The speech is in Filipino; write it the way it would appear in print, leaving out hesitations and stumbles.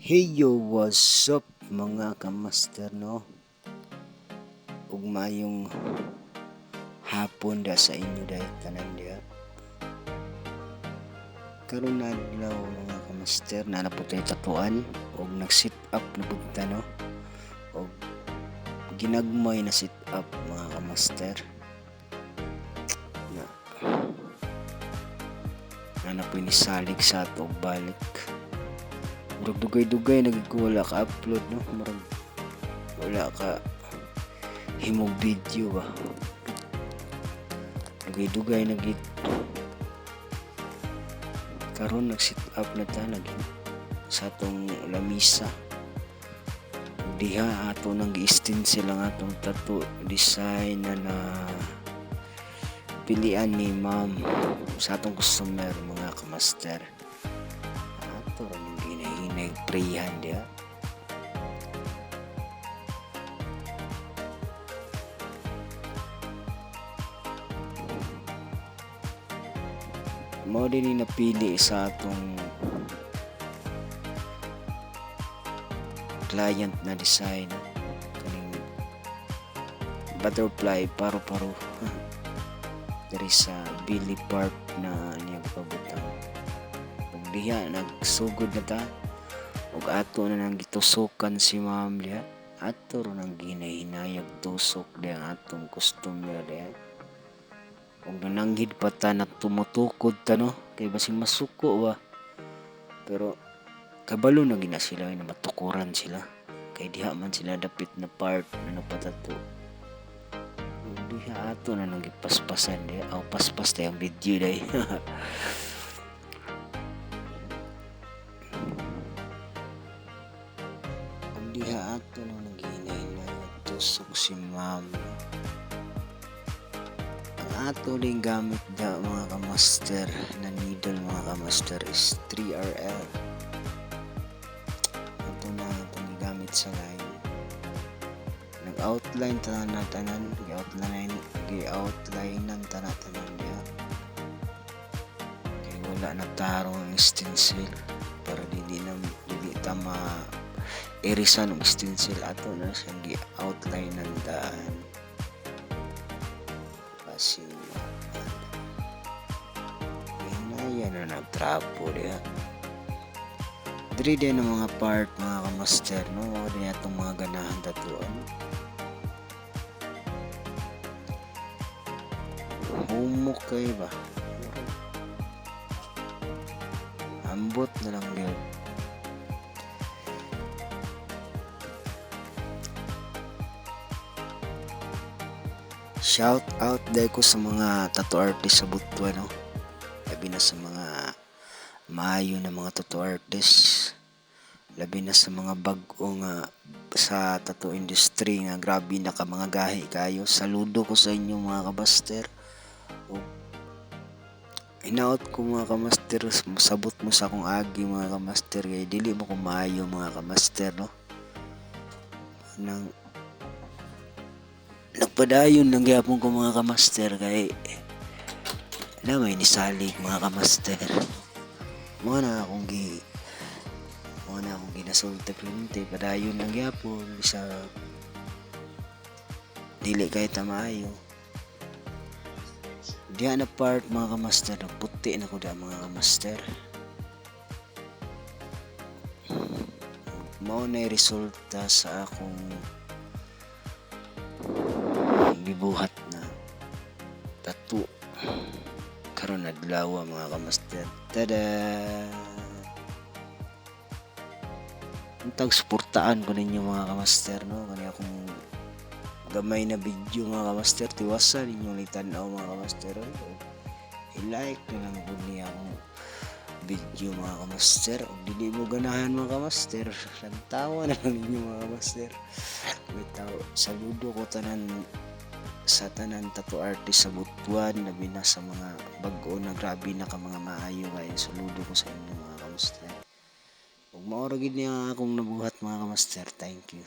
Hey yo, what's up mga kamaster no? Ug maayong hapon da sa inyo dahil tanan diha. Karon na adlaw mga kamaster na naputay tatuan ug nag-sit up na punta no. Ug ginagmay na sit up mga kamaster. Na po ni salig sa ato balik. Murag dugay-dugay nagkuwala ka upload no. Murag wala ka himong video ba. Dugay-dugay nagit. Karon nag-sit up na ta lagi sa atong lamisa. Diha ato nang gi-stencil ang atong tattoo design na pilian ni ma'am sa atong customer mga kamaster. Ato rin hinahinay prehan diha. Mao din napili sa atong client na design kaning butterfly paru-paro dari sa Billy Park na niya pabutang. Ug diha nagsugod na ta ug ato na nang gitusukan si ma'am diha. Ato ro nang ginahinayag tusok diha ang atong customer diha. Ug nananggid pa ta na tumutukod ta no kay basing masuko ba. Pero kabalo na gina sila na matukuran sila kay diha man sila dapit na part na napatato. Ug diha ato na nang gipaspasan diha. Aw paspas ta yung video day. Ug diha ato na nang ginahinayag tusok si ma'am. Ato rin gamit da mga kamaster na needle mga kamaster is 3RL. Ito na itong gamit sa line. Nag-outline tanan gi-outline ng tanan diya. Kaya wala na tarong ang stencil para dili ta irisan ng stencil. Ato na siyang gi-outline ng daan. Kasi yan na nagtrapo diya. Diri din ang mga part mga kamaster no. O din itong mga ganahan tatuan. Humok kayo ba? Ambot na lang yun. Shout out dahil ko sa mga tattoo artist sa Butuan no. Labi na sa mga maayo na mga tattoo artist. Labi na sa mga bag-o nga sa tattoo industry nga grabe na ka mga gahi kayo. Saludo ko sa inyo mga kabaster. Hinaot ko mga kamaster, sabot mo sa akong agi mga kamaster kay dili mo ko maayo mga kamaster no. Nagpadayon ng gyapon ko mga kamaster kay na may nisalig mga kamaster. Mga na akong ginasulti padayon ng gyapon sa dili kay tamayo. Diya na part mga kamaster, puti na ko da mga kamaster. Mao na resulta sa akong gibuhat na tattoo karon adlaw mga kamaster. Tada! Untag suportaan ko ninyo mga kamaster no. Kani akong gamay na video mga kamaster, tiwasan ninyo litanaw mga kamaster. I-like na lang po niya akong video mga kamaster. Kung dili mo ganahan mga kamaster, santawa na lang ninyo mga kamaster. Bitaw, saludo ko sa tanan tattoo artist sa Butuan, labi na sa mga bag-o na grabe na ka mga maayo kaya saludo ko sa inyo mga kamaster. Ug mao ra gid niya akong nabuhat mga kamaster. Thank you.